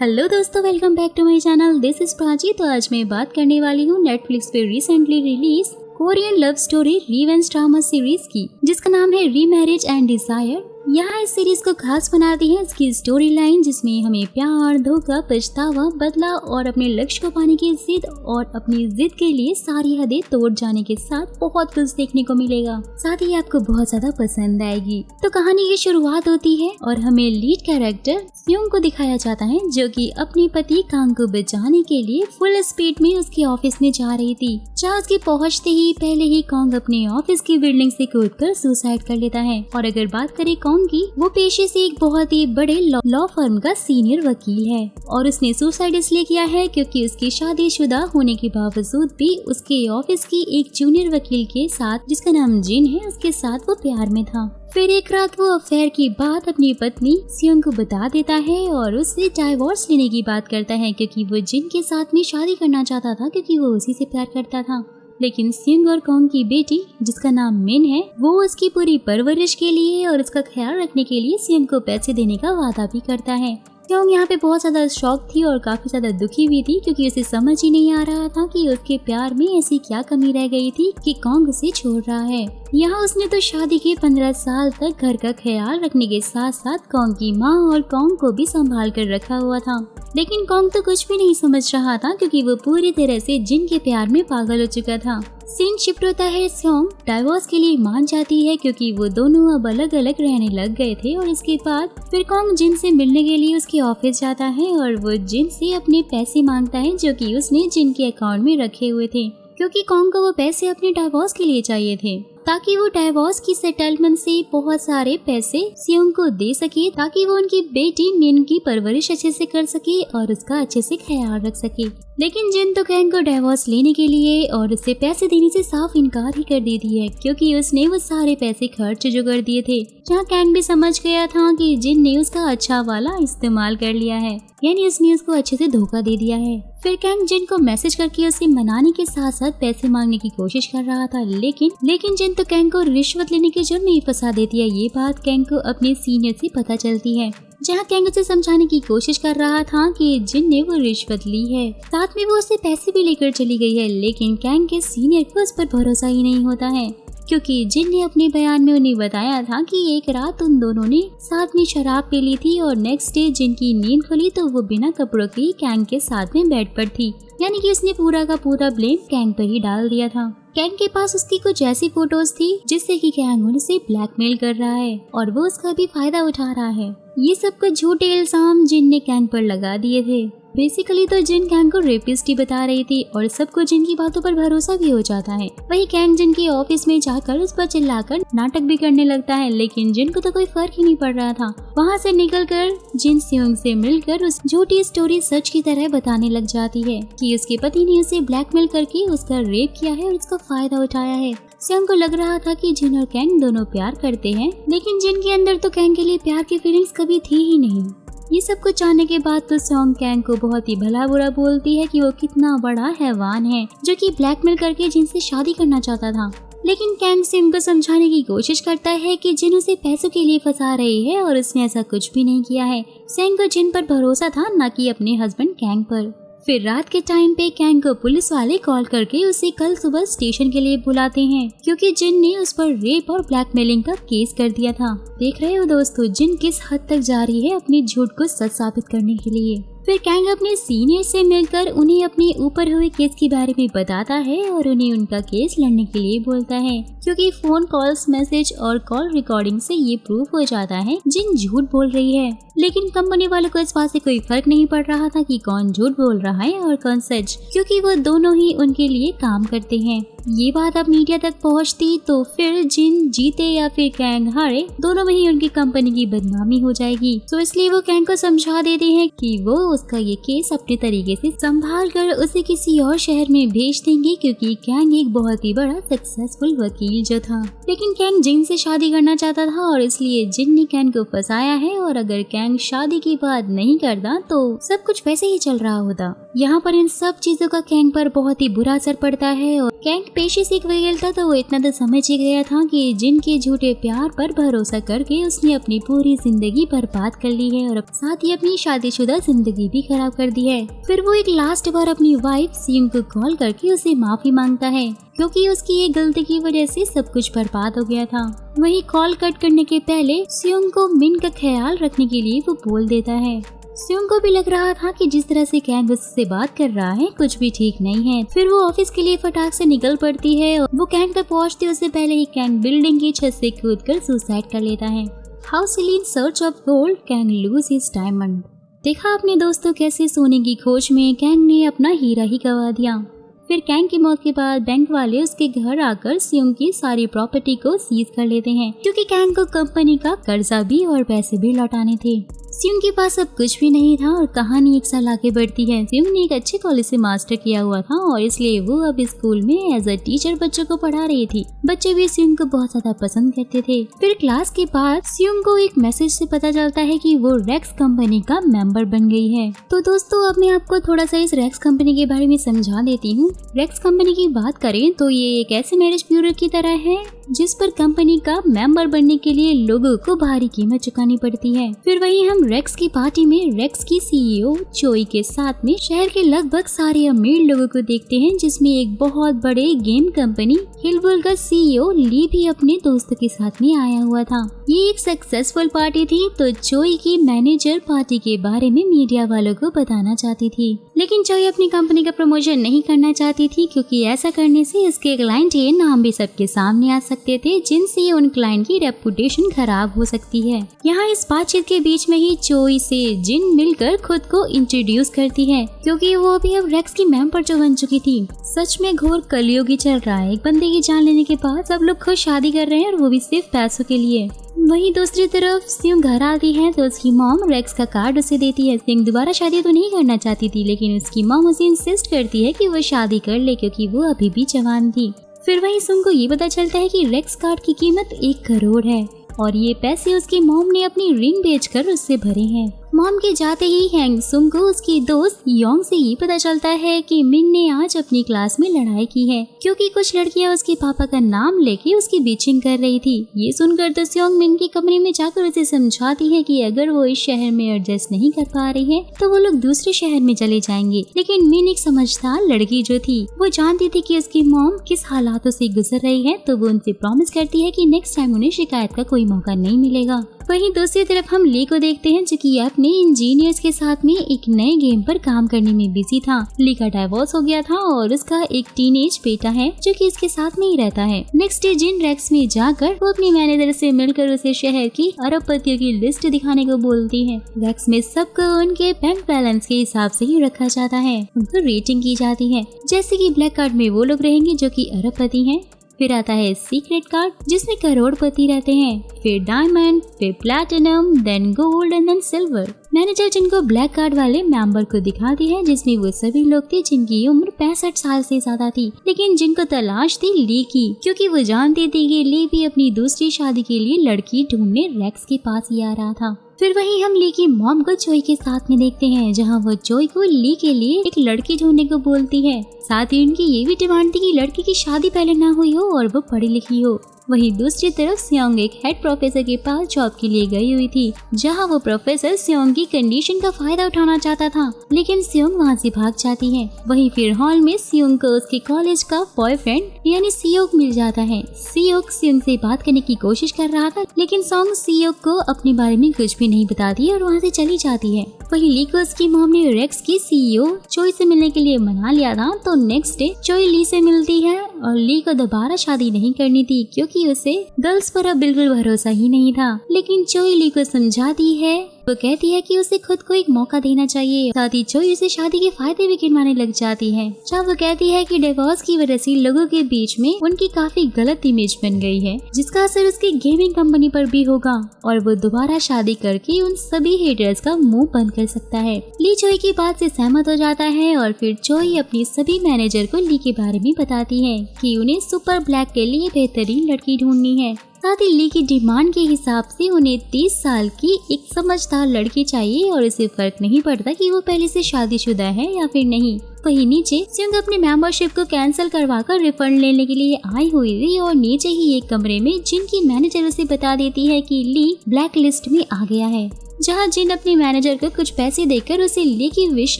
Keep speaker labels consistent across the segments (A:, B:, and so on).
A: Hello दोस्तों, welcome back to my channel. This is Prachi. तो आज मैं बात करने वाली हूँ नेटफ्लिक्स पे recently release Korean love story revenge drama series की, जिसका नाम है रीमैरिज एंड डिजायर। यहाँ इस सीरीज को खास बनाती है इसकी स्टोरी लाइन, जिसमें हमें प्यार, धोखा, पछतावा, बदला और अपने लक्ष्य को पाने की जिद और अपनी जिद के लिए सारी हदें तोड़ जाने के साथ बहुत कुछ देखने को मिलेगा। साथ ही आपको बहुत ज्यादा पसंद आएगी। तो कहानी की शुरुआत होती है और हमें लीड कैरेक्टर स्योंग को दिखाया जाता है, जो कि अपने पति कांग को बचाने के लिए फुल स्पीड में उसके ऑफिस में जा रही थी। जहाँ उसके पहुँचते ही पहले ही कांग अपने ऑफिस की बिल्डिंग से कूदकर सुसाइड कर लेता है। और अगर बात करें की, वो पेशे से एक बहुत ही बड़े लॉ फर्म का सीनियर वकील है और उसने सुसाइड इसलिए किया है क्योंकि उसकी शादीशुदा होने के बावजूद भी उसके ऑफिस की एक जूनियर वकील के साथ, जिसका नाम जिन है, उसके साथ वो प्यार में था। फिर एक रात वो अफेयर की बात अपनी पत्नी स्योंग को बता देता है और उससे डाइवोर्स लेने की बात करता है, क्योंकि वो जिन के साथ में शादी करना चाहता था, क्योंकि वो उसी से प्यार करता था। लेकिन स्योंग और कांग की बेटी, जिसका नाम मिन है, वो उसकी पूरी परवरिश के लिए और उसका ख्याल रखने के लिए स्योंग को पैसे देने का वादा भी करता है। स्योंग यहाँ पे बहुत ज्यादा शॉक थी और काफी ज्यादा दुखी भी थी, क्योंकि उसे समझ ही नहीं आ रहा था कि उसके प्यार में ऐसी क्या कमी रह गई थी कि कांग उसे छोड़ रहा है। यहाँ उसने तो शादी के 15 साल तक घर का ख्याल रखने के साथ साथ कांग की माँ और कांग को भी संभाल कर रखा हुआ था। लेकिन कांग तो कुछ भी नहीं समझ रहा था, क्योंकि वो पूरी तरह से जिन के प्यार में पागल हो चुका था। सीन शिफ्ट होता है। स्योंग डाइवोर्स के लिए मान जाती है, क्योंकि वो दोनों अब अलग अलग रहने लग गए थे। और इसके बाद फिर कांग जिन से मिलने के लिए उसके ऑफिस जाता है और वो जिन से अपने पैसे मांगता है, जो कि उसने जिन के अकाउंट में रखे हुए थे, क्योंकि कांग को वो पैसे अपने डाइवोर्स के लिए चाहिए थे, ताकि वो डाइवोर्स की सेटलमेंट से बहुत सारे पैसे स्योंग को दे सके, ताकि वो उनकी बेटी मिन की परवरिश अच्छे से कर सके और उसका अच्छे से ख्याल रख सके। लेकिन जिन तो कांग को डाइवोर्स लेने के लिए और उससे पैसे देने से साफ इनकार ही कर देती है, क्योंकि उसने वो सारे पैसे खर्च जो कर दिए थे। जहाँ कांग भी समझ गया था कि जिन ने उसका अच्छा वाला इस्तेमाल कर लिया है, यानी उसने उसको अच्छे से धोखा दे दिया है। फिर कांग जिन को मैसेज करके उसे मनाने के साथ साथ पैसे मांगने की कोशिश कर रहा था, लेकिन जिन तो कांग को रिश्वत लेने के जुर्म में फंसा देती है। ये बात कांग को अपने सीनियर से पता चलती है, जहाँ कांग उसे समझाने की कोशिश कर रहा था कि जिन ने वो रिश्वत ली है, साथ में वो उससे पैसे भी लेकर चली गई है। लेकिन कांग के सीनियर को उस पर भरोसा ही नहीं होता है, क्योंकि जिन ने अपने बयान में उन्हें बताया था कि एक रात उन दोनों ने साथ में शराब पी ली थी और नेक्स्ट डे जिनकी नींद खुली तो वो बिना कपड़ों के ही कांग के साथ में बेड पर थी। यानी कि उसने पूरा का पूरा ब्लेम कांग पर ही डाल दिया था। कांग के पास उसकी कुछ ऐसी फोटोज थी जिससे कि कांग उसे ब्लैकमेल कर रहा है और वो उसका भी फायदा उठा रहा है। ये सब कुछ झूठे इल्जाम जिन ने कांग पर लगा दिए थे। बेसिकली तो जिन कांग को रेपिस्ट ही बता रही थी और सबको जिन की बातों पर भरोसा भी हो जाता है। वही कांग जिन के ऑफिस में जाकर उस पर चिल्लाकर नाटक भी करने लगता है, लेकिन जिन को तो कोई फर्क ही नहीं पड़ रहा था। वहाँ से निकलकर जिन स्योंग से मिलकर उस झूठी स्टोरी सच की तरह बताने लग जाती है कि उसके पति ने उसे ब्लैकमेल करके उसका रेप किया है और उसका फायदा उठाया है। स्योंग को लग रहा था कि जिन और कांग दोनों प्यार करते हैं, लेकिन जिन के अंदर तो कांग के लिए प्यार की फीलिंग्स कभी थी ही नहीं। ये सब कुछ जानने के बाद तो स्योंग कांग को बहुत ही भला बुरा बोलती है कि वो कितना बड़ा हैवान है, जो कि ब्लैकमेल करके जिनसे शादी करना चाहता था। लेकिन कांग स्योंग को समझाने की कोशिश करता है कि जिन उसे पैसों के लिए फंसा रही है और उसने ऐसा कुछ भी नहीं किया है। स्योंग को जिन पर भरोसा था, न कि अपने हस्बैंड कांग पर। फिर रात के टाइम पे कांग को पुलिस वाले कॉल करके उसे कल सुबह स्टेशन के लिए बुलाते हैं, क्योंकि जिन ने उस पर रेप और ब्लैकमेलिंग का केस कर दिया था। देख रहे हो दोस्तों, जिन किस हद तक जा रही है अपने झूठ को सच साबित करने के लिए। फिर कांग अपने सीनियर से मिलकर उन्हें अपने ऊपर हुए केस के बारे में बताता है और उन्हें उनका केस लड़ने के लिए बोलता है, क्योंकि फोन कॉल्स, मैसेज और कॉल रिकॉर्डिंग से ये प्रूफ हो जाता है जिन झूठ बोल रही है। लेकिन कंपनी वालों को इस बात से कोई फर्क नहीं पड़ रहा था कि कौन झूठ बोल रहा है और कौन सच, क्योंकि वो दोनों ही उनके लिए काम करते हैं। ये बात अब मीडिया तक पहुंचती तो फिर जिन जीते या फिर कांग हारे, दोनों में ही उनकी कंपनी की बदनामी हो जाएगी। तो इसलिए वो कांग को समझा देते हैं कि वो उसका ये केस अपने तरीके से संभाल कर उसे किसी और शहर में भेज देंगे, क्योंकि कांग एक बहुत ही बड़ा सक्सेसफुल वकील जो था। लेकिन कांग जिन से शादी करना चाहता था और इसलिए जिन ने कांग को फंसाया है, और अगर कांग शादी के बाद नहीं करता तो सब कुछ वैसे ही चल रहा होता। यहाँ पर इन सब चीजों का कांग पर बहुत ही बुरा असर पड़ता है और कांग पेशे से एक वकील था, तो वो इतना तो समझ ही गया था कि जिन के झूठे प्यार पर भरोसा करके उसने अपनी पूरी जिंदगी बर्बाद कर ली है और साथ ही अपनी शादीशुदा जिंदगी भी खराब कर दी है। फिर वो एक लास्ट बार अपनी वाइफ सियोंग को कॉल करके उसे माफी मांगता है, क्योंकि उसकी एक गलती की वजह से सब कुछ बर्बाद हो गया था। वही कॉल कट करने के पहले सियोंग को मिन का ख्याल रखने के लिए वो बोल देता है। सियोंग को भी लग रहा था कि जिस तरह से कैंग उससे बात कर रहा है कुछ भी ठीक नहीं है। फिर वो ऑफिस के लिए फटाक से निकल पड़ती है और वो कैंग तक पहुंचती उससे पहले ही कैंग बिल्डिंग की छत से कूदकर सुसाइड कर लेता है। How silly in search of gold can lose his diamond. देखा अपने दोस्तों कैसे सोने की खोज में कैंग ने अपना हीरा ही गवा दिया। फिर कैंग की मौत के बाद बैंक वाले उसके घर आकर सियोंग की सारी प्रॉपर्टी को सीज कर लेते हैं, क्योंकि कैंग को कंपनी का कर्जा भी और पैसे भी लौटाने थे। सियोंग के पास अब कुछ भी नहीं था और कहानी एक साल आगे बढ़ती है। सियोंग ने एक अच्छे कॉलेज से मास्टर किया हुआ था और इसलिए वो अब स्कूल में एज अ टीचर बच्चों को पढ़ा रही थी। बच्चे भी सियोंग को बहुत ज्यादा पसंद करते थे। फिर क्लास के बाद सियोंग को एक मैसेज से पता चलता है कि वो रेक्स कंपनी का मेंबर बन गई है। तो दोस्तों अब मैं आपको थोड़ा सा इस रेक्स कंपनी के बारे में समझा देती हूँ। रेक्स कंपनी की बात करें तो ये एक ऐसे मैरिज ब्यूरो की तरह है जिस पर कंपनी का मेंबर बनने के लिए लोगों को भारी कीमत चुकानी पड़ती है। फिर वही हम रेक्स की पार्टी में रेक्स की सीईओ चोई के साथ में शहर के लगभग सारे अमीर लोगों को देखते हैं, जिसमें एक बहुत बड़े गेम कंपनी हिलबुल का सीईओ ली भी अपने दोस्तों के साथ में आया हुआ था। ये एक सक्सेसफुल पार्टी थी, तो चोई की मैनेजर पार्टी के बारे में मीडिया वालों को बताना चाहती थी, लेकिन चोई अपनी कंपनी का प्रमोशन नहीं करना चाहती थी, क्योंकि ऐसा करने से इसके क्लाइंट ये नाम भी सबके सामने आ सकते थे, जिनसे उन क्लाइंट की रेपुटेशन खराब हो सकती है। यहाँ इस बातचीत के बीच में ही चोई से जिन मिलकर खुद को इंट्रोड्यूस करती है, क्योंकि वो भी अब रेक्स की मेंबर जो बन चुकी थी। सच में घोर कलयुग ही चल रहा है। एक बंदे की जान लेने के बाद सब लोग खुद शादी कर रहे हैं और वो भी सिर्फ पैसों के लिए। वहीं दूसरी तरफ सियोंग घर आती है तो उसकी मॉम रेक्स का कार्ड उसे देती है। सियोंग दोबारा शादी तो नहीं करना चाहती थी, लेकिन उसकी मॉम उसे इंसिस्ट करती है कि वो शादी कर ले, क्योंकि वो अभी भी जवान थी। फिर वहीं सियोंग को ये पता चलता है कि रेक्स कार्ड की कीमत 1 करोड़ है और ये पैसे उसकी मॉम ने अपनी रिंग बेचकर उससे भरे हैं। मॉम के जाते ही हैंग सुंग को उसकी दोस्त योंग से ये पता चलता है कि मिन ने आज अपनी क्लास में लड़ाई की है, क्योंकि कुछ लड़कियां उसके पापा का नाम लेके उसकी बीचिंग कर रही थी। ये सुनकर तो सियोंग मिन की कमरे में जाकर उसे समझाती है कि अगर वो इस शहर में एडजस्ट नहीं कर पा रही है तो वो लोग दूसरे शहर में चले जाएंगे। लेकिन मिन एक समझदार लड़की जो थी, वो जानती थी कि उसकी मॉम किस हालातों से गुजर रही है, तो वो उनसे प्रॉमिस करती है कि नेक्स्ट टाइम उन्हें शिकायत का कोई मौका नहीं मिलेगा। वहीं दूसरी तरफ हम ली को देखते हैं, जो कि अपने इंजीनियर्स के साथ में एक नए गेम पर काम करने में बिजी था। ली का डाइवोर्स हो गया था और उसका एक टीनेज बेटा है जो कि इसके साथ में ही रहता है। नेक्स्ट डे जिन रेक्स में जाकर वो अपनी मैनेजर से मिलकर उसे शहर की अरबपतियों की लिस्ट दिखाने को बोलती है। रेक्स में सबको उनके बैंक बैलेंस के हिसाब से ही रखा जाता है, उनको रेटिंग की जाती है। जैसे कि ब्लैक कार्ड में वो लोग रहेंगे जो कि अरबपति हैं, फिर आता है सीक्रेट कार्ड जिसमें करोड़पति रहते हैं, फिर डायमंड, फिर platinum, then gold and then silver. Manager जिनको ब्लैक कार्ड वाले मेंबर को दिखाती है, जिसमें वो सभी लोग थे जिनकी उम्र 65 साल से ज्यादा थी, लेकिन जिनको तलाश थी ली की, क्योंकि वो जानती थी कि ली भी अपनी दूसरी शादी के लिए लड़की ढूंढने रेक्स के पास ही आ रहा था। फिर वही हम ली की मॉम को चोई के साथ में देखते हैं, जहां वो चोई को ली के लिए एक लड़की ढूंढने को बोलती है। साथ ही उनकी ये भी डिमांड थी कि लड़की की शादी पहले ना हुई हो और वो पढ़ी लिखी हो। वहीं दूसरी तरफ सियोंग एक हेड प्रोफेसर के पास जॉब के लिए गई हुई थी, जहां वो प्रोफेसर सियोंग की कंडीशन का फायदा उठाना चाहता था, लेकिन सियोंग वहां से भाग जाती है। वहीं फिर हॉल में सियोंग को उसके कॉलेज का बॉयफ्रेंड यानी सियोक मिल जाता है। सियोक सियोंग से बात करने की कोशिश कर रहा था, लेकिन सियोंग सियोक को अपने बारे में कुछ भी नहीं बताती और वहाँ से चली जाती है। वहीं ली को उसकी मॉम ने रेक्स की सीईओ चोई से मिलने के लिए मना लिया था, तो नेक्स्ट डे चोई ली से मिलती है और ली को दोबारा शादी नहीं करनी थी, क्योंकि उसे गर्ल्स पर अब बिल्कुल भरोसा ही नहीं था। लेकिन चोई ली को समझाती है, वो कहती है कि उसे खुद को एक मौका देना चाहिए। साथ ही चोई उसे शादी के फायदे भी गिनवाने लग जाती है, जब वो कहती है कि डिवोर्स की वजह से लोगों के बीच में उनकी काफी गलत इमेज बन गई है, जिसका असर उसकी गेमिंग कंपनी पर भी होगा और वो दोबारा शादी करके उन सभी हेटर्स का मुंह बंद कर सकता है। ली चोई की बात से सहमत हो जाता है और फिर चोई अपनी सभी मैनेजर को ली के बारे में बताती है कि उन्हें सुपर ब्लैक के लिए बेहतरीन लड़की ढूंढनी है। साथ ही ली की डिमांड के हिसाब से उन्हें 30 साल की एक समझदार लड़की चाहिए और इसे फर्क नहीं पड़ता कि वो पहले से शादीशुदा है या फिर नहीं। वहीं नीचे सियोंग अपने मेंबरशिप को कैंसिल करवाकर रिफंड लेने के लिए आई हुई थी और नीचे ही एक कमरे में जिन की मैनेजर उसे बता देती है कि ली ब्लैक लिस्ट में आ गया है, जहां जिन अपने मैनेजर को कुछ पैसे देकर उसे ली की विश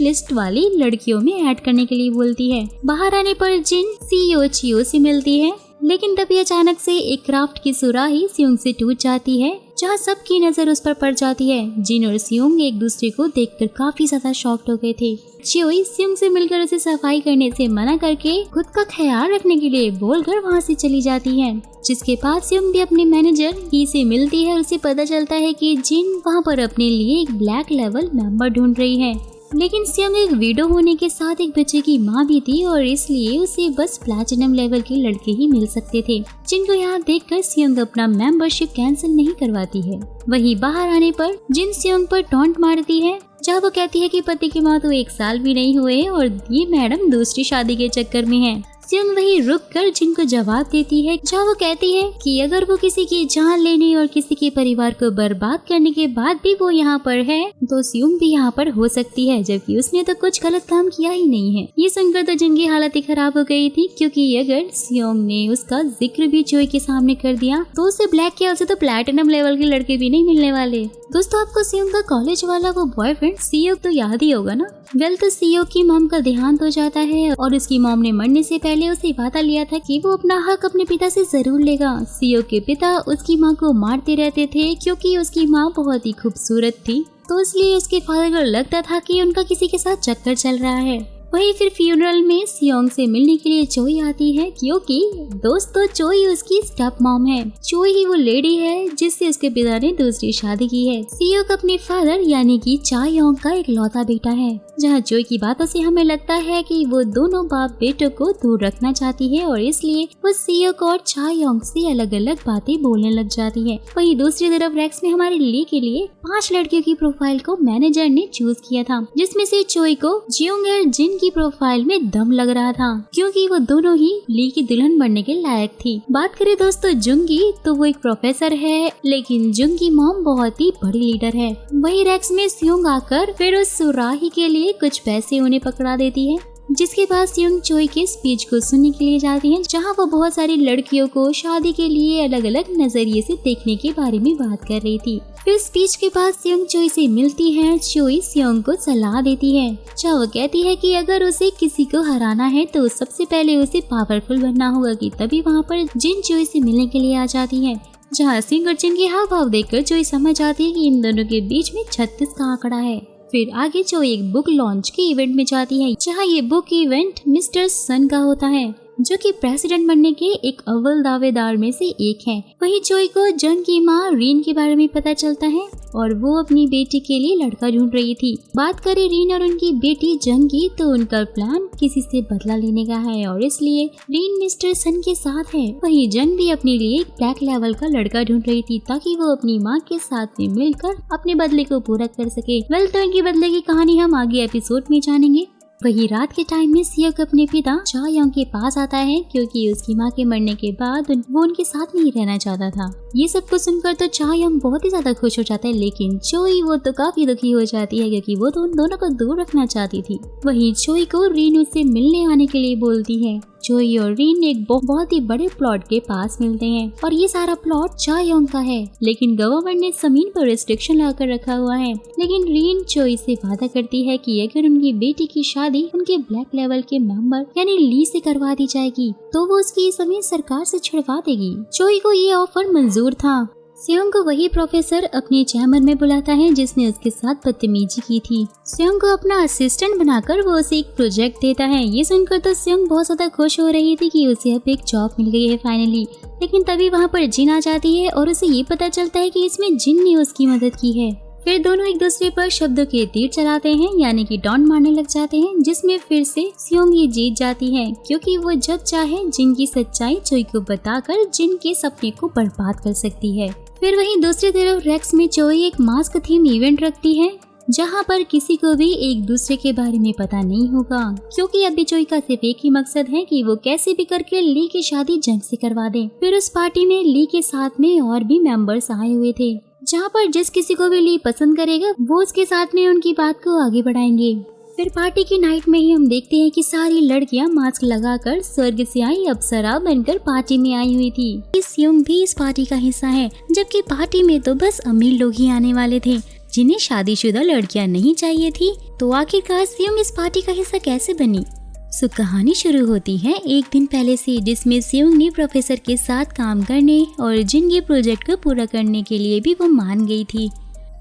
A: लिस्ट वाली लड़कियों में ऐड करने के लिए बोलती है। बाहर आने पर जिन सीईओ चियो से मिलती है, लेकिन तभी अचानक से एक क्राफ्ट की सुराही सियोंग से टूट जाती है, जहां सबकी नजर उस पर पड़ जाती है। जिन और सियोंग एक दूसरे को देखकर काफी ज्यादा शॉक्ड हो गए थे। चियोई सियोंग से मिलकर उसे सफाई करने से मना करके खुद का ख्याल रखने के लिए बोलकर वहां से चली जाती है, जिसके बाद सियोंग भी अपने मैनेजर ही से मिलती है और उसे पता चलता है कि जिन वहां पर अपने लिए एक ब्लैक लेवल मेंबर ढूंढ रही है। लेकिन सियोंग एक विडो होने के साथ एक बच्चे की माँ भी थी और इसलिए उसे बस प्लैटिनम लेवल के लड़के ही मिल सकते थे, जिनको यहाँ देखकर सियोंग अपना मेंबरशिप कैंसिल नहीं करवाती है। वहीं बाहर आने पर जिन सियोंग पर टॉन्ट मारती है, जहाँ वो कहती है कि पति की माँ तो 1 साल भी नहीं हुए और ये मैडम दूसरी शादी के चक्कर में है। सियोंग वहीं रुक कर जिन को जवाब देती है, जहाँ वो कहती है कि अगर वो किसी की जान लेने और किसी के परिवार को बर्बाद करने के बाद भी वो यहाँ पर है तो सियोंग भी यहाँ पर हो सकती है, जबकि उसने तो कुछ गलत काम किया ही नहीं है। ये सुनकर तो जिन की हालत ही खराब हो गई थी, क्योंकि अगर सियोंग ने उसका जिक्र भी चोई के सामने कर दिया तो उसे ब्लैक के से तो प्लैटिनम लेवल के लड़के भी नहीं मिलने वाले। दोस्तों, आपको सियोंग का कॉलेज वाला वो बॉयफ्रेंड सीओ तो याद ही होगा ना। वेल, तो सीओ की मॉम का देहांत हो जाता है और उसकी मॉम ने मरने से पहले उसे वादा लिया था कि वो अपना हक अपने पिता से जरूर लेगा। सीओ के पिता उसकी माँ को मारते रहते थे क्योंकि उसकी माँ बहुत ही खूबसूरत थी, तो इसलिए उसके फादर को लगता था कि उनका किसी के साथ चक्कर चल रहा है। वहीं फिर फ्यूनरल में सियोंग से मिलने के लिए चोई आती है, क्योंकि दोस्तों चोई उसकी स्टेप मॉम है। चोई ही वो लेडी है जिससे उसके पिता ने दूसरी शादी की है। सियोंग अपने फादर यानी कि चायोंग का एक लौता बेटा है, जहाँ चोई की बातों से हमें लगता है कि वो दोनों बाप बेटों को दूर रखना चाहती है और इसलिए वो सियोंग और चायोंग से अलग अलग बातें बोलने लग जाती है। वहीं दूसरी तरफ रेक्स में हमारे ली के लिए 5 लड़कियों की प्रोफाइल को मैनेजर ने चूज किया था, जिसमें से चोई को जियोंग और जिन की प्रोफाइल में दम लग रहा था, क्योंकि वो दोनों ही ली की दुल्हन बनने के लायक थी। बात करें दोस्तों जुंग की, तो वो एक प्रोफेसर है, लेकिन जुंग की मॉम बहुत ही बड़ी लीडर है। वही रेक्स में सियोंग आकर फिर उस सुराही के लिए कुछ पैसे उन्हें पकड़ा देती है, जिसके बाद सियोंग चोई के स्पीच को सुनने के लिए जाती है, जहां वो बहुत सारी लड़कियों को शादी के लिए अलग अलग नजरिए से देखने के बारे में बात कर रही थी। फिर स्पीच के बाद सियोंग चोई से मिलती है। चोई सियोंग को सलाह देती है, जहाँ वो कहती है कि अगर उसे किसी को हराना है तो सबसे पहले उसे पावरफुल बनना होगा, कि तभी वहाँ पर जिन चोई से मिलने के लिए आ जाती है। जहाँ सियोंग और जिन के हाव भाव देखकर चोई समझ जाती है कि इन दोनों के बीच में 36 का आंकड़ा है। फिर आगे चोई एक बुक लॉन्च के इवेंट में जाती है, जहाँ ये बुक इवेंट मिस्टर सन का होता है, जो कि प्रेसिडेंट बनने के एक अव्वल दावेदार में से एक है। वहीं चोई को जंग की माँ रीन के बारे में पता चलता है और वो अपनी बेटी के लिए लड़का ढूंढ रही थी। बात करें रीन और उनकी बेटी जंग की, तो उनका प्लान किसी से बदला लेने का है और इसलिए रीन मिस्टर सन के साथ है। वहीं जंग भी अपने लिए एक ब्लैक लेवल का लड़का ढूंढ रही थी, ताकि वो अपनी माँ के साथ में मिलकर अपने बदले को पूरा कर सके। वेल, तो इनकी बदले की कहानी हम आगे एपिसोड में जानेंगे। वही रात के टाइम में सियोंग अपने पिता चायोंग के पास आता है, क्योंकि उसकी माँ के मरने के बाद वो उनके साथ नहीं रहना चाहता था। ये सब कुछ सुनकर तो चायोंग बहुत ही ज्यादा खुश हो जाता है, लेकिन चोई वो तो काफी दुखी हो जाती है, क्योंकि वो तो उन दोनों को दूर रखना चाहती थी। वहीं चोई को रीन उससे मिलने आने के लिए बोलती है। चोई और रीन एक बहुत ही बड़े प्लॉट के पास मिलते हैं और ये सारा प्लॉट चायोंग का है, लेकिन गवर्नमेंट ने जमीन पर रिस्ट्रिक्शन लगाकर रखा हुआ है। लेकिन रीन चोई से वादा करती है कि अगर उनकी बेटी की शादी उनके ब्लैक लेवल के मेंबर यानी ली से करवा दी जाएगी तो वो उसकी जमीन सरकार से छुड़वा देगी। चोई को ये ऑफर मंजूर था। सियोंग को वही प्रोफेसर अपने चैम्बर में बुलाता है जिसने उसके साथ बदतमीजी की थी। सियोंग को अपना असिस्टेंट बनाकर वो उसे एक प्रोजेक्ट देता है। ये सुनकर तो सियोंग बहुत ज्यादा खुश हो रही थी कि उसे अब एक जॉब मिल गई है फाइनली। लेकिन तभी वहाँ पर जिन आ जाती है और उसे ये पता चलता है कि इसमें जिन ने उसकी मदद की है। फिर दोनों एक दूसरे पर शब्दों के तीर चलाते हैं, यानी कि टॉन्ट मारने लग जाते हैं, जिसमें फिर से सियोंग ये जीत जाती है, क्योंकि वो जब चाहे जिन की सच्चाई चोई को बताकर जिन के सपने को बर्बाद कर सकती है। फिर वहीं दूसरी तरफ रेक्स में चोई एक मास्क थीम इवेंट रखती है, जहाँ पर किसी को भी एक दूसरे के बारे में पता नहीं होगा, क्योंकि अभी चोई का सिर्फ एक ही मकसद है कि वो कैसे भी करके ली की शादी जंग से करवा दे। फिर उस पार्टी में ली के साथ में और भी मेंबर्स आए हुए थे, जहाँ पर जिस किसी को भी ली पसंद करेगा वो उसके साथ में उनकी बात को आगे बढ़ाएंगे। फिर पार्टी की नाइट में ही हम देखते हैं कि सारी लड़कियां मास्क लगाकर स्वर्ग से आई अप्सरा बनकर पार्टी में आई हुई थी। सियोंग भी इस पार्टी का हिस्सा है, जबकि पार्टी में तो बस अमीर लोग ही आने वाले थे जिन्हें शादीशुदा लड़कियां नहीं चाहिए थी। तो आखिरकार सियोंग इस पार्टी का हिस्सा कैसे बनी? सो कहानी शुरू होती है एक दिन पहले से, जिसमें सियोंग ने प्रोफेसर के साथ काम करने और जिन के प्रोजेक्ट को पूरा करने के लिए भी वो मान गई थी।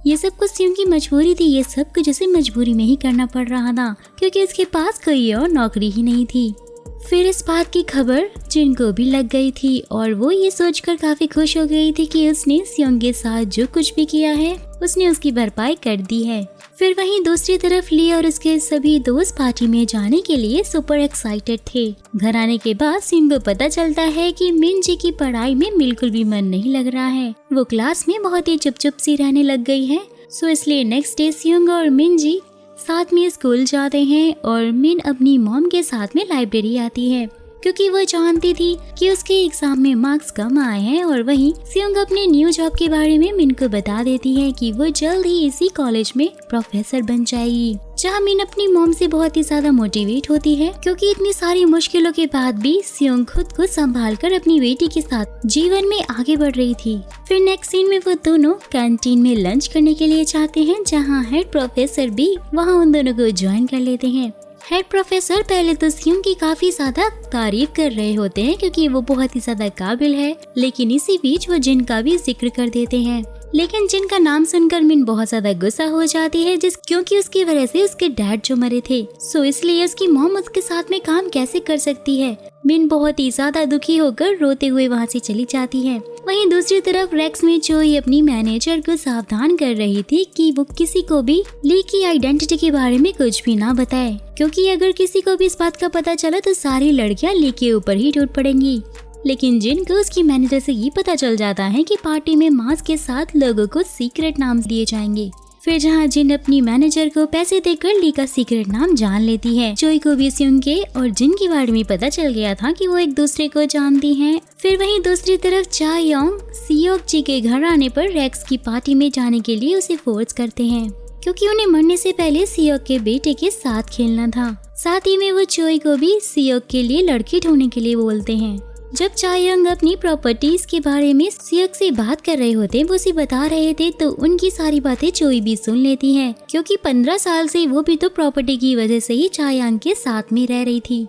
A: ये सब कुछ सियोंग की मजबूरी थी, ये सब कुछ उसे मजबूरी में ही करना पड़ रहा था क्योंकि उसके पास कोई और नौकरी ही नहीं थी। फिर इस बात की खबर जिन को भी लग गई थी और वो ये सोचकर काफी खुश हो गई थी कि उसने सियोंग के साथ जो कुछ भी किया है उसने उसकी भरपाई कर दी है। फिर वहीं दूसरी तरफ ली और उसके सभी दोस्त पार्टी में जाने के लिए सुपर एक्साइटेड थे। घर आने के बाद सियोंग को पता चलता है कि मिन जी की पढ़ाई में बिल्कुल भी मन नहीं लग रहा है, वो क्लास में बहुत ही चुप सी रहने लग गई है। सो इसलिए नेक्स्ट डे सियोंग और मिन जी साथ में स्कूल जाते हैं और मिन अपनी मॉम के साथ में लाइब्रेरी आती है क्योंकि वो जानती थी कि उसके एग्जाम में मार्क्स कम आए हैं। और वहीं सियोंग अपने न्यू जॉब के बारे में मिन को बता देती है कि वो जल्द ही इसी कॉलेज में प्रोफेसर बन जाएगी, जहाँ मिन अपनी मॉम से बहुत ही ज्यादा मोटिवेट होती है क्योंकि इतनी सारी मुश्किलों के बाद भी सियोंग खुद को संभाल कर अपनी बेटी के साथ जीवन में आगे बढ़ रही थी। फिर नेक्स्ट सीन में वो दोनों कैंटीन में लंच करने के लिए जाते हैं, जहाँ हेड प्रोफेसर भी वहाँ उन दोनों को ज्वाइन कर लेते हैं। हेड प्रोफेसर पहले तो सियोंग की काफी ज्यादा तारीफ कर रहे होते हैं क्योंकि वो बहुत ही ज्यादा काबिल है, लेकिन इसी बीच वो जिन का भी जिक्र कर देते हैं। लेकिन जिन का नाम सुनकर मिन बहुत ज्यादा गुस्सा हो जाती है क्योंकि उसकी वजह से उसके डैड जो मरे थे, सो इसलिए उसकी मॉम उसके साथ में काम कैसे कर सकती है। मिन बहुत ही ज्यादा दुखी होकर रोते हुए वहाँ से चली जाती है। वहीं दूसरी तरफ रेक्स में चोई अपनी मैनेजर को सावधान कर रही थी कि वो किसी को भी ली की आइडेंटिटी के बारे में कुछ भी ना बताए, क्योंकि अगर किसी को भी इस बात का पता चला तो सारी लड़कियां ली के ऊपर ही टूट पड़ेंगी। लेकिन जिन को उसकी मैनेजर से ये पता चल जाता है कि पार्टी में मास्क के साथ लोगों को सीक्रेट नाम दिए जाएंगे। फिर जहाँ जिन अपनी मैनेजर को पैसे देकर ली का सीक्रेट नाम जान लेती है। चोई को भी सियोंग के और जिन के बारे में पता चल गया था कि वो एक दूसरे को जानती हैं। फिर वहीं दूसरी तरफ चा योंग सियोक जी के घर आने पर रेक्स की पार्टी में जाने के लिए उसे फोर्स करते हैं क्योंकि उन्हें मरने से पहले सियोक के बेटे के साथ खेलना था। साथ ही में वो चोई को भी सियोक के लिए लड़की ढूंढने के लिए बोलते हैं। जब चायोंग अपनी प्रॉपर्टीज के बारे में सियोक से बात कर रहे होते, वो उसे बता रहे थे, तो उनकी सारी बातें चोई भी सुन लेती है क्योंकि 15 साल से वो भी तो प्रॉपर्टी की वजह से ही चायांग के साथ में रह रही थी।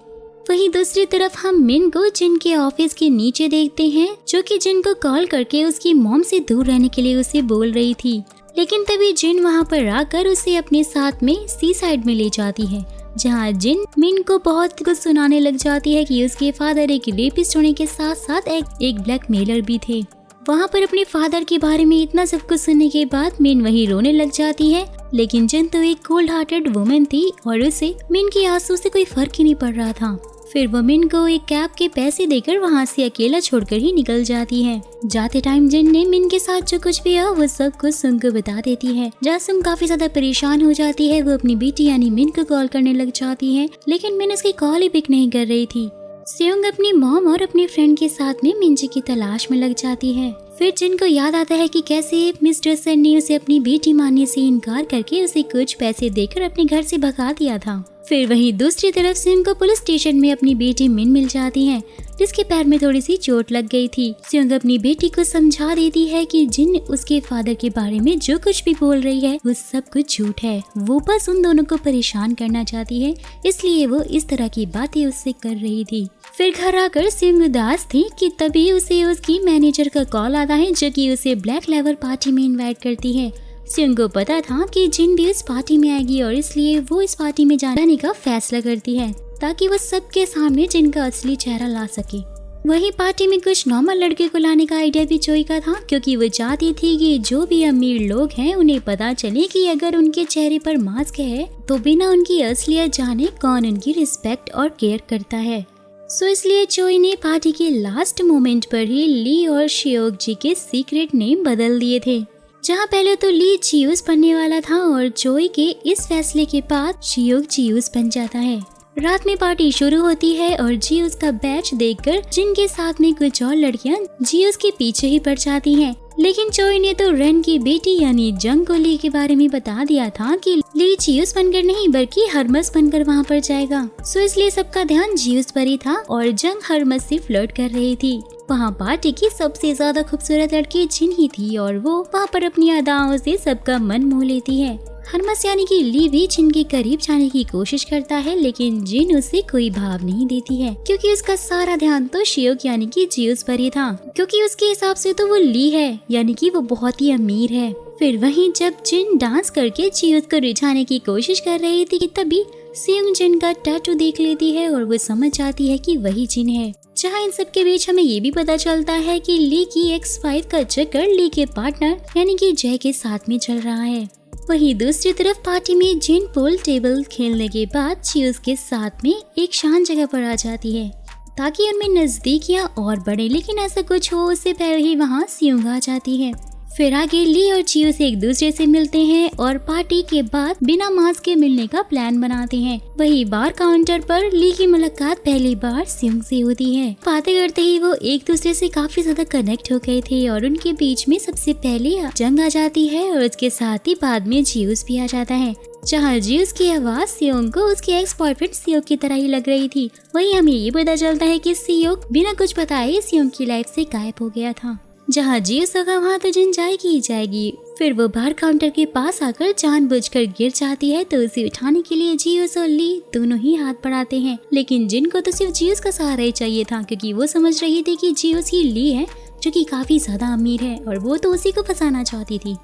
A: वहीं दूसरी तरफ हम मिन को जिन के ऑफिस के नीचे देखते हैं, जो कि जिन को कॉल करके उसकी मॉम से दूर रहने के लिए उसे बोल रही थी। लेकिन तभी जिन वहाँ पर आकर उसे अपने साथ में सी साइड में ले जाती है, जहाँ जिन मिन को बहुत कुछ सुनाने लग जाती है कि उसके फादर एक रेपिस्ट होने के साथ साथ एक ब्लैकमेलर भी थे। वहाँ पर अपने फादर के बारे में इतना सब कुछ सुनने के बाद मिन वहीं रोने लग जाती है। लेकिन जिन तो एक कोल्ड हार्टेड वुमन थी और उसे मिन के आंसू से कोई फर्क ही नहीं पड़ रहा था। फिर वो मिन को एक कैब के पैसे देकर वहाँ से अकेला छोड़कर ही निकल जाती है। जाते टाइम जिन ने मिन के साथ जो कुछ भी हुआ वो सब कुछ सुन को बता देती है। जहाँ सुन काफी ज्यादा परेशान हो जाती है। वो अपनी बेटी यानी मिन को कॉल करने लग जाती है, लेकिन मिन उसकी कॉल ही पिक नहीं कर रही थी। सियोंग अपनी मॉम और अपने फ्रेंड के साथ में मिन जी की तलाश में लग जाती है। फिर जिन को याद आता है कि कैसे मिस्टर सन ने उसे अपनी बेटी मानने से इनकार करके उसे कुछ पैसे देकर अपने घर से भगा दिया था। फिर वहीं दूसरी तरफ सियोंग को पुलिस स्टेशन में अपनी बेटी मिन मिल जाती है, जिसके पैर में थोड़ी सी चोट लग गई थी। सियोंग अपनी बेटी को समझा देती है कि जिन उसके फादर के बारे में जो कुछ भी बोल रही है वो सब कुछ झूठ है। वो बस उन दोनों को परेशान करना चाहती है, इसलिए वो इस तरह की बातें उससे कर रही थी। फिर घर आकर सियोंग उदास थी कि तभी उसे उसकी मैनेजर का कॉल आता है, जो कि उसे ब्लैक लेवर पार्टी में इनवाइट करती है। सियोंग को पता था कि जिन भी इस पार्टी में आएगी और इसलिए वो इस पार्टी में जाने का फैसला करती है ताकि वो सबके सामने जिनका असली चेहरा ला सके। वहीं पार्टी में कुछ नॉर्मल लड़के को लाने का आइडिया भी चोई का था, क्योंकि वो चाहती थी कि जो भी अमीर लोग हैं उन्हें पता चले कि अगर उनके चेहरे पर मास्क है तो बिना उनकी असलियत जाने कौन उनकी रिस्पेक्ट और केयर करता है। सो इसलिए चोई ने पार्टी के लास्ट मोमेंट पर ही ली और शियोक जी के सीक्रेट नेम बदल दिए थे। जहाँ पहले तो ली जियूस बनने वाला था और चोई के इस फैसले के बाद शियोक जियूस बन जाता है। रात में पार्टी शुरू होती है और जियूस का बैच देखकर जिन के साथ में कुछ और लड़कियां जियूस के पीछे ही पड़ जाती हैं। लेकिन चोई ने तो रेन की बेटी यानी जंग को ली के बारे में बता दिया था कि ली जियूस बनकर नहीं बल्कि हरमस बनकर वहाँ पर जाएगा। सो इसलिए सबका ध्यान जियूस पर ही था और जंग हरमस से फ्लर्ट कर रही थी। वहाँ पार्टी की सबसे ज्यादा खूबसूरत लड़की जिन ही थी और वो वहाँ पर अपनी अदाओं से सबका मन मोह लेती है। हरमस यानी कि ली भी जिन के करीब जाने की कोशिश करता है लेकिन जिन उसे कोई भाव नहीं देती है क्योंकि उसका सारा ध्यान तो शियोक यानी कि जियूस पर ही था, क्योंकि उसके हिसाब से तो वो ली है यानी कि वो बहुत ही अमीर है। फिर वहीं जब जिन डांस करके जियूस को रिझाने की कोशिश कर रही थी तभी सियोंग जिन का टैटू देख लेती है और वो समझ जाती है कि वही जिन है। जहाँ इन सब के बीच हमें ये भी पता चलता है कि ली की एक्स-5 का चक्कर ली के पार्टनर यानी कि जय के साथ में चल रहा है। वहीं दूसरी तरफ पार्टी में जिन पूल टेबल खेलने के बाद जियूस के साथ में एक शांत जगह पर आ जाती है ताकि उनमें नजदीकियां और बढ़े, लेकिन ऐसा कुछ हो उससे पहले ही वहाँ सियोंग आ जाती है। फिर आगे ली और जियूस एक दूसरे से मिलते हैं और पार्टी के बाद बिना मास्क के मिलने का प्लान बनाते हैं। वही बार काउंटर पर ली की मुलाकात पहली बार सियोंग से होती है। बातें करते ही वो एक दूसरे से काफी ज्यादा कनेक्ट हो गए थे और उनके बीच में सबसे पहले जंग आ जाती है और उसके साथ ही बाद में जियूस भी आ जाता है। जहाँ जियूस की आवाज सियोंग को उसके एक्स बॉयफ्रेंड सियोक की तरह ही लग रही थी। वहीं हमें ये पता चलता है कि सियोक बिना कुछ बताए सियोंग की लाइफ से गायब हो गया था। जहाँ जियूस होगा वहाँ तो जिन जाएगी ही जाएगी। फिर वो बार काउंटर के पास आकर जानबूझकर गिर जाती है तो उसे उठाने के लिए जियूस और ली दोनों ही हाथ बढ़ाते हैं, लेकिन जिन को तो सिर्फ जियूस का सहारा ही चाहिए था क्योंकि वो समझ रही थी कि जियूस ही ली है जो कि काफी ज्यादा अमीर है और वो तो उसी को फंसाना चाहती थी।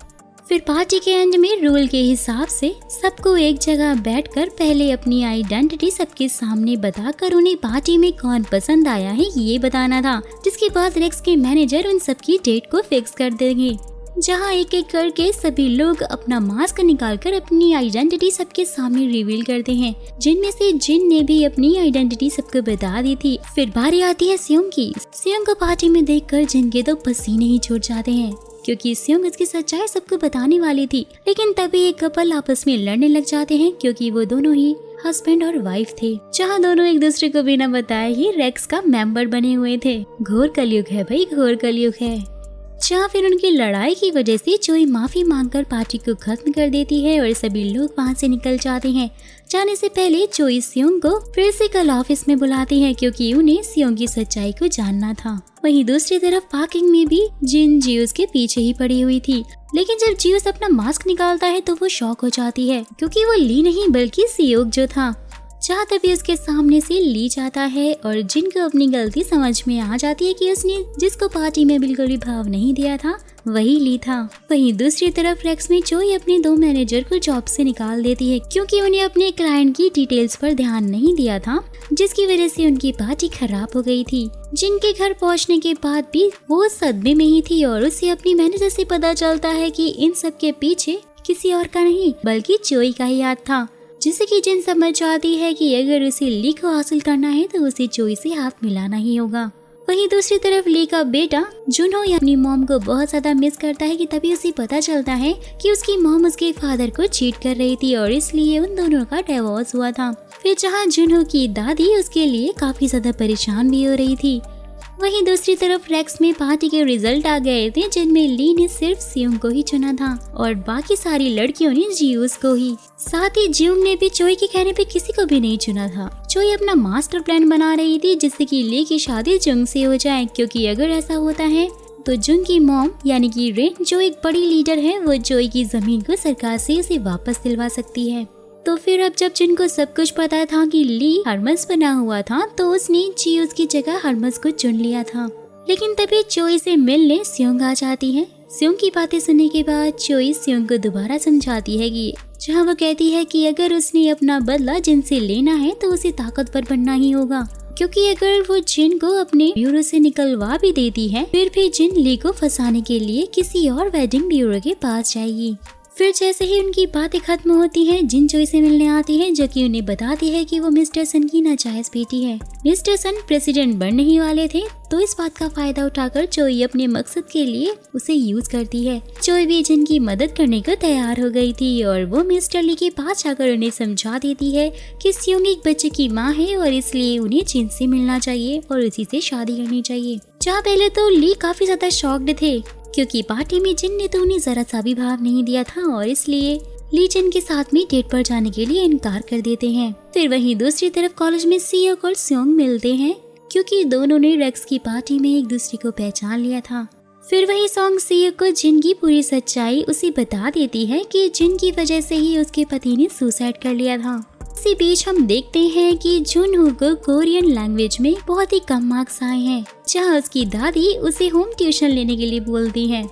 A: फिर पार्टी के एंड में रूल के हिसाब से सबको एक जगह बैठकर पहले अपनी आइडेंटिटी सबके सामने बताकर उन्हें पार्टी में कौन पसंद आया है ये बताना था, जिसके बाद रेक्स के मैनेजर उन सबकी डेट को फिक्स कर देंगे। जहां एक एक करके सभी लोग अपना मास्क निकालकर अपनी आइडेंटिटी सबके सामने रिवील करते हैं, जिनमें से जिन ने भी अपनी आइडेंटिटी सबको बता दी थी। फिर बारी आती है सियोंग की। सियोंग को पार्टी में देखकर जिन के तो पसीने ही छूट जाते हैं क्योंकि सियोंग इसकी सच्चाई सबको बताने वाली थी, लेकिन तभी एक कपल आपस में लड़ने लग जाते हैं क्योंकि वो दोनों ही हस्बैंड और वाइफ थे, जहाँ दोनों एक दूसरे को बिना बताए ही रेक्स का मेंबर बने हुए थे। घोर कलयुग है भाई, घोर कलयुग है। जहाँ फिर उनकी लड़ाई की वजह से चोई माफी मांगकर पार्टी को खत्म कर देती है और सभी लोग वहाँ से निकल जाते हैं। जाने से पहले चोई सियोंग को फिर से कल ऑफिस में बुलाती है क्योंकि उन्हें सियोंग की सच्चाई को जानना था। वहीं दूसरी तरफ पार्किंग में भी जिन जियूस के पीछे ही पड़ी हुई थी, लेकिन जब जियूस अपना मास्क निकालता है तो वो शॉक हो जाती है क्योंकि वो ली नहीं बल्कि सियोंग जो था। जहाँ तभी उसके सामने से ली जाता है और जिन को अपनी गलती समझ में आ जाती है कि उसने जिसको पार्टी में बिल्कुल भी भाव नहीं दिया था वही ली था। वहीं दूसरी तरफ रेक्स में चोई अपने 2 मैनेजर को जॉब से निकाल देती है क्योंकि उन्हें अपने क्लाइंट की डिटेल्स पर ध्यान नहीं दिया था, जिसकी वजह से उनकी पार्टी खराब हो गई थी। जिनके घर पहुंचने के बाद भी वो सदमे में ही थी और उसे अपनी मैनेजर से पता चलता है कि इन सब के पीछे किसी और का नहीं बल्कि चोई का ही हाथ था, जिससे कि जिन समझ जाती है कि अगर उसे ली को हासिल करना है तो उसे चोई से हाथ मिलाना ही होगा। वहीं दूसरी तरफ ली का बेटा जुनहो अपनी मॉम को बहुत ज्यादा मिस करता है कि तभी उसे पता चलता है कि उसकी मॉम उसके फादर को चीट कर रही थी और इसलिए उन दोनों का डिवोर्स हुआ था। फिर जहाँ जुनहो की दादी उसके लिए काफी ज्यादा परेशान भी हो रही थी। वहीं दूसरी तरफ रेक्स में पार्टी के रिजल्ट आ गए थे जिनमें ली ने सिर्फ सियोंग को ही चुना था और बाकी सारी लड़कियों ने जियूस को ही। साथ ही जियोंग ने भी चोई के कहने पे किसी को भी नहीं चुना था। चोई अपना मास्टर प्लान बना रही थी जिससे कि ली की शादी जुंग से हो जाए, क्योंकि अगर ऐसा होता है तो जुंग की मॉम यानी कि रेन जो एक बड़ी लीडर है वो चोई की जमीन को सरकार से उसे वापस दिलवा सकती है। तो फिर अब जब जिनको सब कुछ पता था कि ली हरमस बना हुआ था तो उसने जियूस की जगह हरमस को चुन लिया था। लेकिन तभी चोई से मिलने सियोंग आ जाती है। सियोंग की बातें सुनने के बाद चोई सियोंग को दोबारा समझाती है कि जहाँ वो कहती है कि अगर उसने अपना बदला जिन से लेना है तो उसे ताकतवर बनना ही होगा, क्योंकि अगर वो जिन को अपने ब्यूरो से निकलवा भी देती है फिर भी जिन ली को फंसाने के लिए किसी और वेडिंग ब्यूरो के पास जाएगी। फिर जैसे ही उनकी बातें खत्म होती हैं, जिन चोई से मिलने आती है, जो कि उन्हें बताती है कि वो मिस्टर सन की नाजायज बेटी है। मिस्टर सन प्रेसिडेंट बनने ही वाले थे, तो इस बात का फायदा उठाकर चोई अपने मकसद के लिए उसे यूज करती है। चोई भी जिन की मदद करने को तैयार हो गई थी और वो मिस्टर ली के पास जाकर उन्हें समझा देती है कि सियोंग एक बच्चे की माँ है और इसलिए उन्हें जिन से मिलना चाहिए और उसी से शादी करनी चाहिए। जहाँ पहले तो ली काफी ज्यादा शॉक्ड थे, क्योंकि पार्टी में जिन ने तो उन्हें जरा सा भी भाव नहीं दिया था और इसलिए ली जिन के साथ में डेट पर जाने के लिए इनकार कर देते हैं। फिर वहीं दूसरी तरफ कॉलेज में सियोक और सियोंग मिलते हैं, क्योंकि दोनों ने रेक्स की पार्टी में एक दूसरे को पहचान लिया था। फिर वही सॉन्ग सियोक को जिन की पूरी सच्चाई उसे बता देती है कि जिन की वजह से ही उसके पति ने सुसाइड कर लिया था। इसी बीच हम देखते हैं कि जुनहो को कोरियन लैंग्वेज में बहुत ही कम मार्क्स आए हैं, जहां उसकी दादी उसे होम ट्यूशन लेने के लिए बोलती है।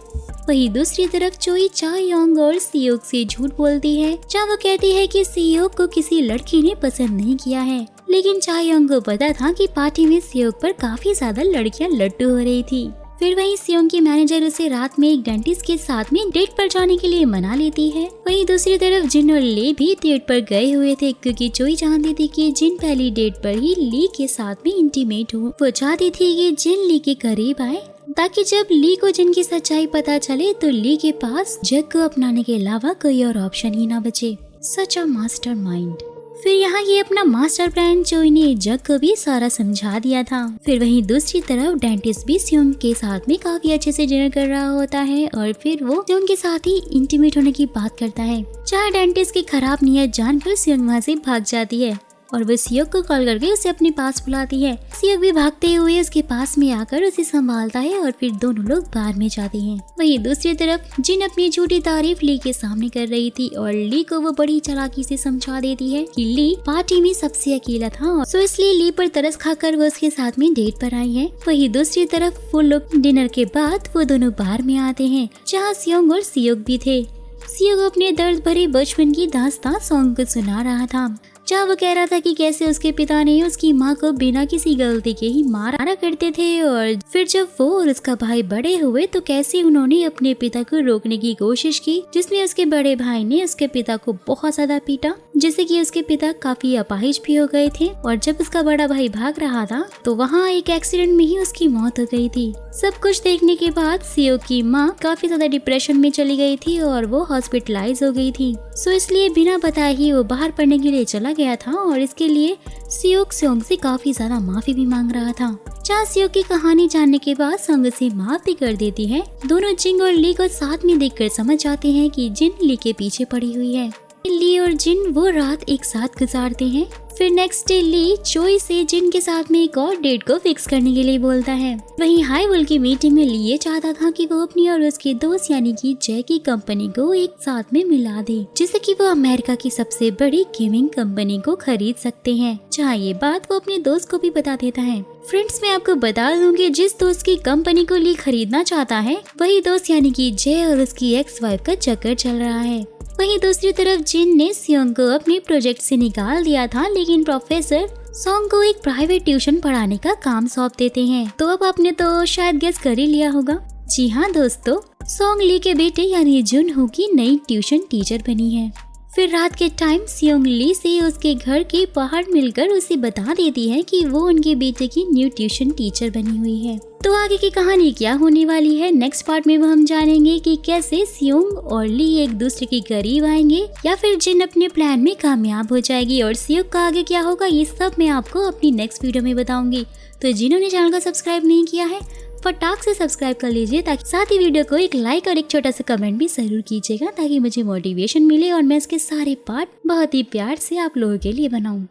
A: वहीं दूसरी तरफ चोई चायोंग और सियोक से झूठ बोलती है, जहां वो कहती है कि सियोक को किसी लड़की ने पसंद नहीं किया है, लेकिन चायोंग को पता था कि पार्टी में सियोक पर काफी ज्यादा लड़कियां लट्टू हो रही थी। फिर वहीं सियोंग की मैनेजर उसे रात में एक डेंटिस्ट के साथ में डेट पर जाने के लिए मना लेती है। वहीं दूसरी तरफ जिन और ली भी डेट पर गए हुए थे, क्योंकि चोई जानती थी कि जिन पहली डेट पर ही ली के साथ में इंटीमेट हो। वो चाहती थी कि जिन ली के करीब आए, ताकि जब ली को जिन की सच्चाई पता चले तो ली के पास जग को अपनाने के अलावा कोई और ऑप्शन ही ना बचे। सच अ मास्टरमाइंड। फिर यहाँ ये अपना मास्टर प्लान चोई ने जग को भी सारा समझा दिया था। फिर वहीं दूसरी तरफ डेंटिस्ट भी सियोंग के साथ में काफी अच्छे से डिनर कर रहा होता है और फिर वो सियोंग के साथ ही इंटीमेट होने की बात करता है। जहाँ डेंटिस्ट की खराब नीयत जानकर सियोंग वहाँ से भाग जाती है और वो सियोक को कॉल करके उसे अपने पास बुलाती है। सियोक भी भागते हुए उसके पास में आकर उसे संभालता है और फिर दोनों लोग बाहर में जाते हैं। वहीं दूसरी तरफ जिन अपनी झूठी तारीफ ली के सामने कर रही थी और ली को वो बड़ी चालाकी से समझा देती है कि ली पार्टी में सबसे अकेला था, सो इसलिए ली पर तरस खाकर वो उसके साथ में डेट पर आई है। वहीं दूसरी तरफ वो लोग डिनर के बाद वो दोनों बाहर में आते हैं, जहाँ सियोंग और सियोक भी थे। सियोक अपने दर्द भरे बचपन की दास्तां सॉन्ग को सुना रहा था, जहाँ वो कह रहा था कि कैसे उसके पिता ने उसकी माँ को बिना किसी गलती के ही मारा करते थे और फिर जब वो और उसका भाई बड़े हुए तो कैसे उन्होंने अपने पिता को रोकने की कोशिश की, जिसमें उसके बड़े भाई ने उसके पिता को बहुत ज्यादा पीटा, जिससे कि उसके पिता काफी अपाहिज भी हो गए थे। और जब उसका बड़ा भाई भाग रहा था तो वहाँ एक एक्सीडेंट में ही उसकी मौत हो गई थी। सब कुछ देखने के बाद सियोक की माँ काफी ज्यादा डिप्रेशन में चली गई थी और वो हॉस्पिटलाइज हो गई थी। सो इसलिए बिना बताए ही वो बाहर पढ़ने के लिए चला गया था और इसके लिए सियोक सियोंग से काफी ज्यादा माफी भी मांग रहा था। जहाँ सियोक की कहानी जानने के बाद संग से माफ भी कर देती है। दोनों जिंग और ली को साथ में देखकर समझ जाते हैं कि जिन ली के पीछे पड़ी हुई है। ली और जिन वो रात एक साथ गुजारते हैं। फिर नेक्स्ट डे ली चोई से जिन के साथ में एक और डेट को फिक्स करने के लिए बोलता है। वहीं हाईवॉल की मीटिंग में ली ये चाहता था कि वो अपनी और उसके दोस्त यानी कि जय की कंपनी को एक साथ में मिला दे, जिससे कि वो अमेरिका की सबसे बड़ी गेमिंग कंपनी को खरीद सकते हैं। जहाँ ये बात वो अपने दोस्त को भी बता देता है। फ्रेंड्स, मैं आपको बता दूं कि जिस दोस्त की कंपनी को ली खरीदना चाहता है वही दोस्त यानी कि जय और उसकी एक्स वाइफ का चक्कर चल रहा है। वहीं दूसरी तरफ जिन ने सियोंग को अपने प्रोजेक्ट से निकाल दिया था, लेकिन प्रोफेसर सॉन्ग को एक प्राइवेट ट्यूशन पढ़ाने का काम सौंप देते हैं। तो अब आपने तो शायद गेस कर ही लिया होगा। जी हाँ दोस्तों, सॉन्ग ली के बेटे यानी जुनहो की नई ट्यूशन टीचर बनी है। फिर रात के टाइम सियोंग ली से उसके घर के बाहर मिलकर उसे बता देती है कि वो उनके बेटे की न्यू ट्यूशन टीचर बनी हुई है। तो आगे की कहानी क्या होने वाली है, नेक्स्ट पार्ट में वो हम जानेंगे कि कैसे सियोंग और ली एक दूसरे के करीब आएंगे या फिर जिन अपने प्लान में कामयाब हो जाएगी और सियोंग का आगे क्या होगा, ये सब मैं आपको अपनी नेक्स्ट वीडियो में बताऊंगी। तो जिन्होंने चैनल को सब्सक्राइब नहीं किया है फटाक से सब्सक्राइब कर लीजिए, ताकि साथ ही वीडियो को एक लाइक और एक छोटा सा कमेंट भी जरूर कीजिएगा, ताकि मुझे मोटिवेशन मिले और मैं इसके सारे पार्ट बहुत ही प्यार से आप लोगों के लिए बनाऊं।